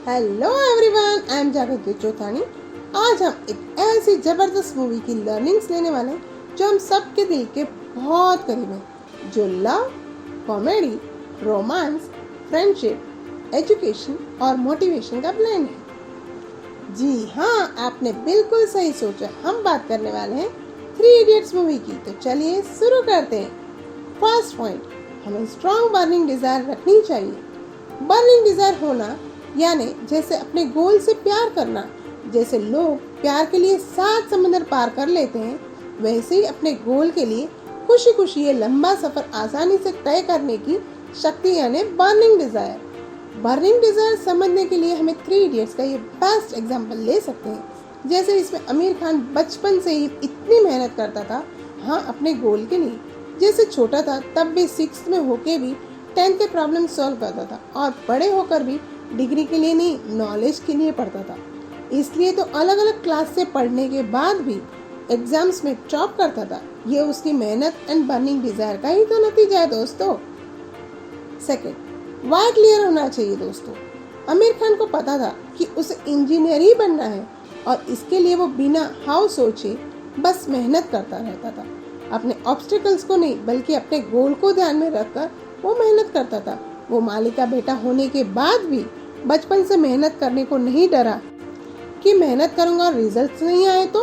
Hello everyone, I am जागृति चौथानी। आज हम एक ऐसी जबरदस्त मूवी की लर्निंग्स लेने वाले हैं जो हम सबके दिल के बहुत करीब है, जो love, comedy, romance, friendship, education और मोटिवेशन का ब्लेंड है। जी हाँ, आपने बिल्कुल सही सोचा। हम बात करने वाले हैं थ्री इडियट्स मूवी की। तो चलिए शुरू करते हैं। फर्स्ट पॉइंट, हमें स्ट्रॉन्ग बर्निंग डिजायर रखनी चाहिए। बर्निंग डिजायर होना यानी जैसे अपने गोल से प्यार करना। जैसे लोग प्यार के लिए 7 समंदर पार कर लेते हैं, वैसे ही अपने गोल के लिए खुशी खुशी ये लंबा सफर आसानी से तय करने की शक्ति यानी बर्निंग डिजायर। बर्निंग डिजायर समझने के लिए हमें थ्री इडियट्स का ये बेस्ट एग्जाम्पल ले सकते हैं। जैसे इसमें आमिर खान बचपन से ही इतनी मेहनत करता था, हाँ, अपने गोल के लिए। जैसे छोटा था तब भी 6th में होके भी 10th के प्रॉब्लम सॉल्व करता था, और बड़े होकर भी डिग्री के लिए नहीं, नॉलेज के लिए पढ़ता था। इसलिए तो अलग अलग क्लास से पढ़ने के बाद भी एग्जाम्स में टॉप करता था। ये उसकी मेहनत एंड बर्निंग डिजायर का ही तो नतीजा है दोस्तों। सेकंड, वाई क्लियर होना चाहिए दोस्तों। आमिर खान को पता था कि उसे इंजीनियर ही बनना है, और इसके लिए वो बिना हाउ सोचे बस मेहनत करता रहता था। अपने ऑब्स्टिकल्स को नहीं बल्कि अपने गोल को ध्यान में रखकर वो मेहनत करता था। वो मालिक का बेटा होने के बाद भी बचपन से मेहनत करने को नहीं डरा कि मेहनत करूंगा और रिजल्ट्स नहीं आए तो,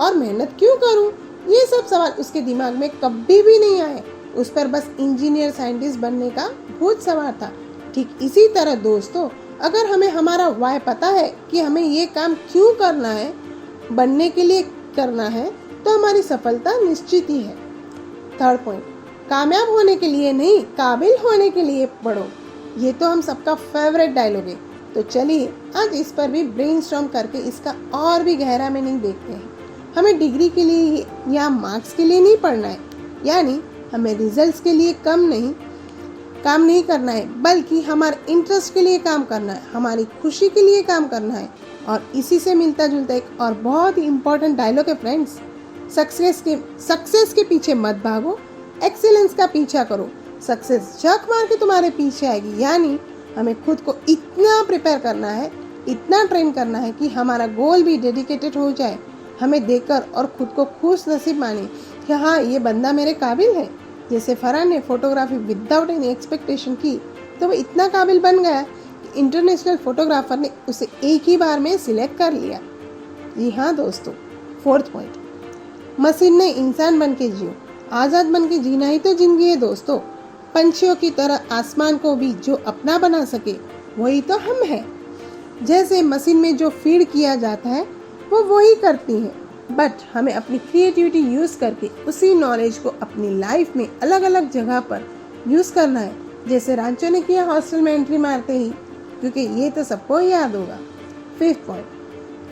और मेहनत क्यों करूं। ये सब सवाल उसके दिमाग में कभी भी नहीं आए। उस पर बस इंजीनियर साइंटिस्ट बनने का भूत सवार था। ठीक इसी तरह दोस्तों, अगर हमें हमारा वाय पता है कि हमें ये काम क्यों करना है, बनने के लिए करना है, तो हमारी सफलता निश्चित ही है। थर्ड पॉइंट, कामयाब होने के लिए नहीं, काबिल होने के लिए पढ़ो। ये तो हम सबका फेवरेट डायलॉग है। तो चलिए आज इस पर भी ब्रेनस्टॉर्म करके इसका और भी गहरा मीनिंग देखते हैं। हमें डिग्री के लिए या मार्क्स के लिए नहीं पढ़ना है, यानी हमें रिजल्ट्स के लिए काम नहीं करना है, बल्कि हमारे इंटरेस्ट के लिए काम करना है, हमारी खुशी के लिए काम करना है। और इसी से मिलता जुलता एक और बहुत ही इम्पोर्टेंट डायलॉग है फ्रेंड्स, सक्सेस के पीछे मत भागो, एक्सीलेंस का पीछा करो। सक्सेस झक मार के तुम्हारे पीछे आएगी। यानी हमें खुद को इतना प्रिपेयर करना है, इतना ट्रेन करना है कि हमारा गोल भी डेडिकेटेड हो जाए। हमें देखकर और खुद को खुश नसीब माने कि हाँ, ये बंदा मेरे काबिल है। जैसे फरहान ने फोटोग्राफी विदाउट एनी एक्सपेक्टेशन की, तो वो इतना काबिल बन गया कि इंटरनेशनल फोटोग्राफर ने उसे एक ही बार में सिलेक्ट कर लिया। जी हाँ दोस्तों। फोर्थ पॉइंट, मशीन ने इंसान बन के जियो, आज़ाद बन के जीना ही तो जिंदगी है दोस्तों। पंछियों की तरह आसमान को भी जो अपना बना सके वही तो हम हैं। जैसे मशीन में जो फीड किया जाता है वो वही करती है, बट हमें अपनी क्रिएटिविटी यूज़ करके उसी नॉलेज को अपनी लाइफ में अलग अलग जगह पर यूज़ करना है। जैसे रांचो ने किया हॉस्टल में एंट्री मारते ही, क्योंकि ये तो सबको याद होगा। फिफ्थ पॉइंट,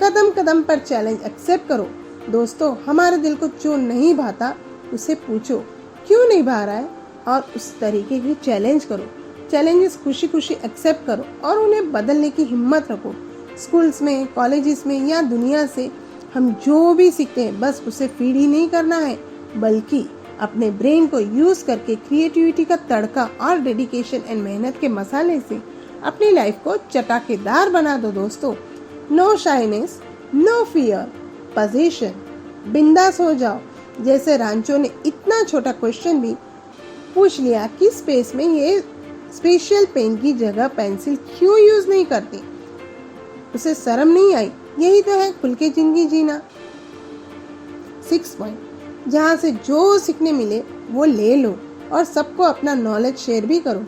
कदम कदम पर चैलेंज एक्सेप्ट करो। दोस्तों, हमारे दिल को जो नहीं भाता उसे पूछो क्यों नहीं भा रहा है, और उस तरीके की चैलेंज करो। चैलेंजेस खुशी खुशी एक्सेप्ट करो और उन्हें बदलने की हिम्मत रखो। स्कूल्स में, कॉलेजेस में या दुनिया से हम जो भी सीखते हैं, बस उसे फीड ही नहीं करना है, बल्कि अपने ब्रेन को यूज़ करके क्रिएटिविटी का तड़का और डेडिकेशन एंड मेहनत के मसाले से अपनी लाइफ को चटाकेदार बना दो दोस्तों। No shyness, no fear, position, बिंदास हो जाओ। जैसे रांचो ने इतना छोटा क्वेश्चन भी पूछ लिया कि स्पेस में ये स्पेशल पेन की जगह पेंसिल क्यों यूज नहीं करती, उसे शर्म नहीं आई। यही तो है खुल के जिंदगी जीना। 6 पॉइंट, जहाँ से जो सीखने मिले वो ले लो और सबको अपना नॉलेज शेयर भी करो।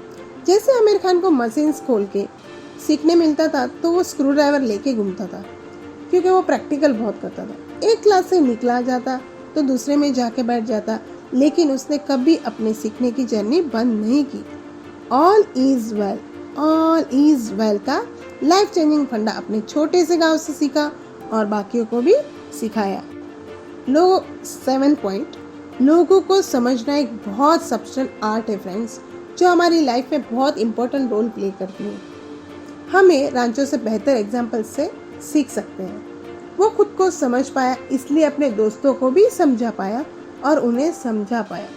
जैसे आमिर खान को मशीन्स खोल के सीखने मिलता था तो वो स्क्रू ड्राइवर लेके घूमता था, क्योंकि वो प्रैक्टिकल बहुत करता था। एक क्लास से निकला जाता तो दूसरे में जाके बैठ जाता, लेकिन उसने कभी अपने सीखने की जर्नी बंद नहीं की। ऑल इज वेल का लाइफ चेंजिंग फंडा अपने छोटे से गांव से सीखा और बाकियों को भी सिखाया। 7 पॉइंट, लोगों को समझना एक बहुत सब्सटेंट आर्ट है फ्रेंड्स, जो हमारी लाइफ में बहुत इंपॉर्टेंट रोल प्ले करती है। हमें रांचो से बेहतर एग्जाम्पल से सीख सकते हैं। वो खुद को समझ पाया, इसलिए अपने दोस्तों को भी समझा पाया और उन्हें समझा पाया।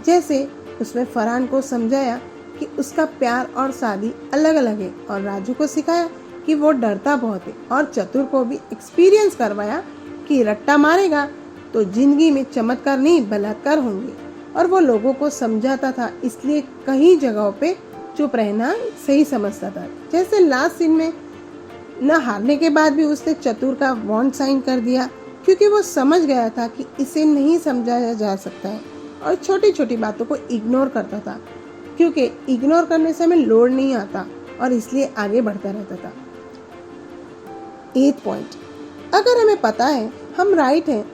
जैसे उसने फरहान को समझाया कि उसका प्यार और शादी अलग अलग है, और राजू को सिखाया कि वो डरता बहुत है और चतुर को भी एक्सपीरियंस करवाया कि रट्टा मारेगा तो जिंदगी में चमत्कार नहीं बलात्कार होंगे, और वो लोगों को समझाता था, इसलिए कई जगहों पे चुप रहना सही समझता था। जैसे लास्ट सीन में न हारने के बाद भी उसने चतुर का बॉन्ड साइन कर दिया, क्योंकि वो समझ गया था कि इसे नहीं समझाया जा सकता है, और छोटी छोटी बातों को इग्नोर करता था, क्योंकि इग्नोर करने से हमें लोड नहीं आता और इसलिए आगे बढ़ता रहता था। 8th पॉइंट, अगर हमें पता है हम राइट हैं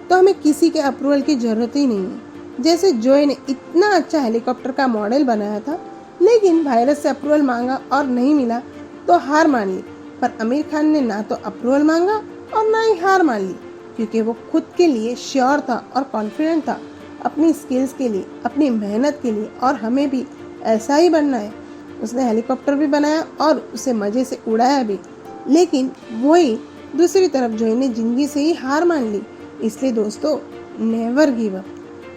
तो हमें किसी के अप्रूवल की जरूरत ही नहीं है। जैसे जोय ने इतना अच्छा हेलीकॉप्टर का मॉडल बनाया था, लेकिन वायरस से अप्रूवल मांगा और नहीं मिला तो हार मान ली, पर आमिर खान ने ना तो अप्रूवल मांगा और ना ही हार मान ली, क्योंकि वो खुद के लिए श्योर था और कॉन्फिडेंट था, अपनी स्किल्स के लिए, अपनी मेहनत के लिए, और हमें भी ऐसा ही बनना है। उसने हेलीकॉप्टर भी बनाया और उसे मजे से उड़ाया भी, लेकिन वही दूसरी तरफ जोय ने जिंदगी से ही हार मान ली। इसलिए दोस्तों, never give up.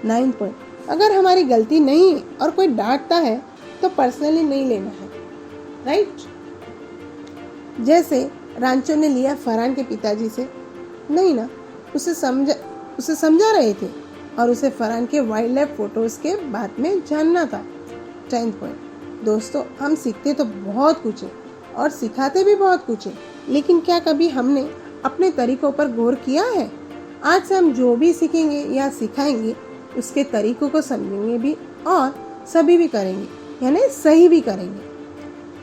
9th point, अगर हमारी गलती नहीं है और कोई डांटता है तो पर्सनली नहीं लेना है, राइट। जैसे रांचो ने लिया फरहान के पिताजी से, नहीं ना, उसे समझा रहे थे और उसे फरहान के वाइल्ड लाइफ फोटोज के बाद में जानना था। 10th पॉइंट, दोस्तों, हम सीखते तो बहुत कुछ है और सिखाते भी बहुत कुछ है, लेकिन क्या कभी हमने अपने तरीकों पर गौर किया है? आज से हम जो भी सीखेंगे या सिखाएंगे उसके तरीकों को समझेंगे भी और सभी भी करेंगे, यानी सही भी करेंगे,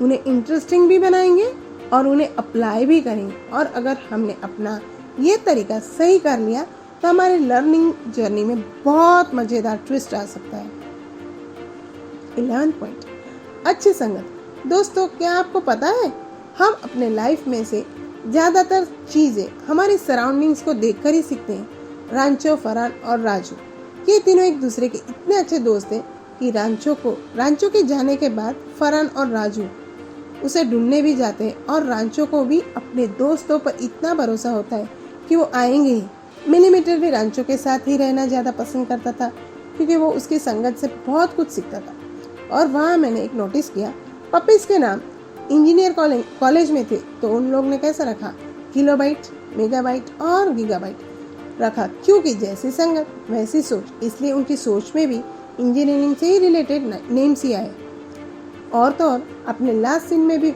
उन्हें इंटरेस्टिंग भी बनाएंगे और उन्हें अप्लाई भी करेंगे। और अगर हमने अपना ये तरीका सही कर लिया तो हमारे लर्निंग जर्नी में बहुत मज़ेदार ट्विस्ट आ सकता है। 11th पॉइंट, अच्छी संगत। दोस्तों, क्या आपको पता है हम अपने लाइफ में से ज़्यादातर चीज़ें हमारी सराउंडिंग्स को देखकर ही सीखते हैं। रांचो, फरहान और राजू, ये तीनों एक दूसरे के इतने अच्छे दोस्त हैं कि रांचो के जाने के बाद फरहान और राजू उसे ढूंढने भी जाते हैं, और रांचो को भी अपने दोस्तों पर इतना भरोसा होता है कि वो आएंगे ही। मिलीमीटर भी रांचो के साथ ही रहना ज़्यादा पसंद करता था, क्योंकि वो उसकी संगत से बहुत कुछ सीखता था। और वहाँ मैंने एक नोटिस किया, पपीज़ के नाम इंजीनियर कॉलेज में थे तो उन लोग ने कैसा रखा, किलोबाइट, मेगाबाइट और गीगाबाइट रखा, क्योंकि जैसी संगत वैसी सोच, इसलिए उनकी सोच में भी इंजीनियरिंग से ही रिलेटेड नेम्स ही आए। और तो और अपने लास्ट सीन में भी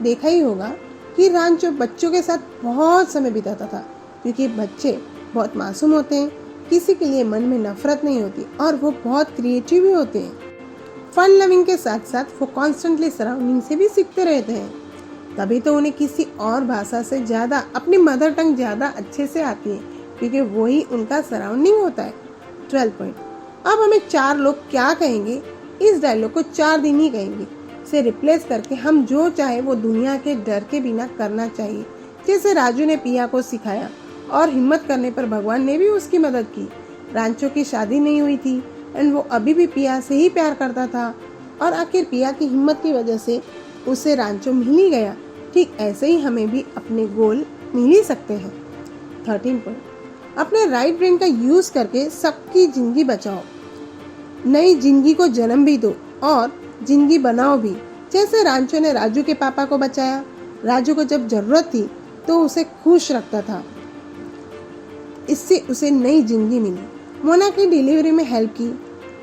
देखा ही होगा कि रांचो बच्चों के साथ बहुत समय बिताता था, क्योंकि बच्चे बहुत मासूम होते हैं, किसी के लिए मन में नफरत नहीं होती और वो बहुत क्रिएटिव भी होते हैं। फन लविंग के साथ साथ वो कॉन्स्टेंटली सराउंडिंग से भी सीखते रहते हैं, तभी तो उन्हें किसी और भाषा से ज़्यादा अपनी मदर टंग ज़्यादा अच्छे से आती है, क्योंकि वही उनका सराउंडिंग होता है। 12th पॉइंट, अब हमें 4 लोग क्या कहेंगे, इस डायलॉग को 4 दिन ही कहेंगे से रिप्लेस करके हम जो चाहे वो दुनिया के डर के बिना करना चाहिए। जैसे राजू ने पिया को सिखाया और हिम्मत करने पर भगवान ने भी उसकी मदद की। रांचो की शादी नहीं हुई थी एंड वो अभी भी पिया से ही प्यार करता था, और आखिर पिया की हिम्मत की वजह से उसे रांचो मिल ही गया। ठीक ऐसे ही हमें भी अपने गोल मिल ही सकते हैं। 13 पॉइंट, अपने राइट ब्रेन का यूज़ करके सबकी ज़िंदगी बचाओ, नई जिंदगी को जन्म भी दो और जिंदगी बनाओ भी। जैसे रांचो ने राजू के पापा को बचाया, राजू को जब जरूरत थी तो उसे खुश रखता था, इससे उसे नई जिंदगी मिली। मोना की डिलीवरी में हेल्प की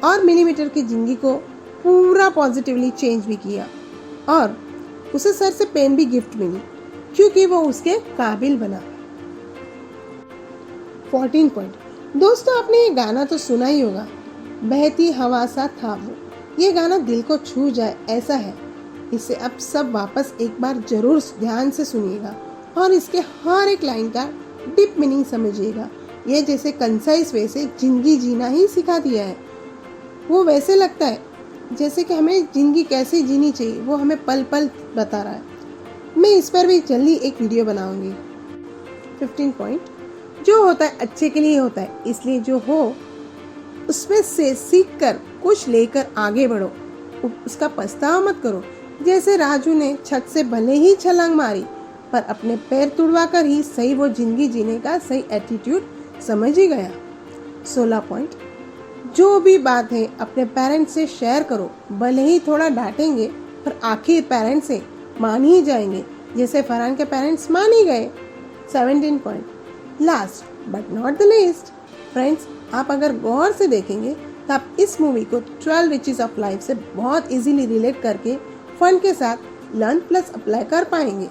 और मिलीमीटर की जिंदगी को पूरा पॉजिटिवली चेंज भी किया, और उसे सर से पेन भी गिफ्ट मिली, क्योंकि वो उसके काबिल बना। 14 पॉइंट, दोस्तों, आपने ये गाना तो सुना ही होगा, बहती हवा सा था वो। ये गाना दिल को छू जाए ऐसा है। इसे आप सब वापस एक बार जरूर ध्यान से सुनिएगा और इसके हर एक लाइन का डीप मीनिंग समझिएगा। ये जैसे कंसाइज वे से जिंदगी जीना ही सिखा दिया है। वो वैसे लगता है जैसे कि हमें जिंदगी कैसे जीनी चाहिए वो हमें पल पल बता रहा है। मैं इस पर भी जल्दी एक वीडियो बनाऊंगी। 15 पॉइंट, जो होता है अच्छे के लिए होता है, इसलिए जो हो उसमें से सीख कर कुछ लेकर आगे बढ़ो, उसका पछतावा मत करो। जैसे राजू ने छत से भले ही छलांग मारी पर अपने पैर तुड़वा कर ही सही वो जिंदगी जीने का सही एटीट्यूड समझ ही गया। 16 पॉइंट, जो भी बात है अपने पेरेंट्स से शेयर करो, भले ही थोड़ा डांटेंगे पर आखिर पेरेंट्स से मान ही जाएंगे। जैसे फरहान के पेरेंट्स मान ही गए। 17 point. Last but not the least friends, आप अगर गौर से देखेंगे तो आप इस मूवी को 12 रिचेस ऑफ लाइफ से बहुत इजीली रिलेट करके फन के साथ लर्न प्लस अप्लाई कर पाएंगे,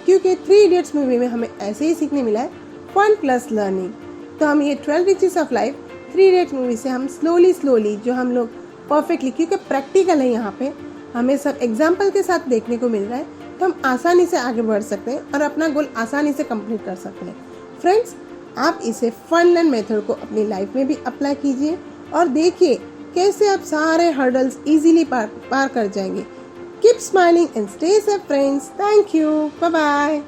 क्योंकि 3 इडियट्स मूवी में हमें ऐसे ही सीखने मिला है, फन प्लस लर्निंग। तो हम ये 12 riches of life 3 idiots movie से हम स्लोली जो हम लोग परफेक्टली, क्योंकि प्रैक्टिकल है यहाँ पे, हमें सब एग्जाम्पल के साथ देखने को मिल रहा है, तो हम आसानी से आगे बढ़ सकते हैं और अपना गोल आसानी से कंप्लीट कर सकते हैं। फ्रेंड्स, आप इसे फन लर्न मेथड को अपनी लाइफ में भी अप्लाई कीजिए और देखिए कैसे आप सारे हर्डल्स इजीली पार कर जाएंगे। Keep smiling and stay safe friends. Thank you. Bye bye.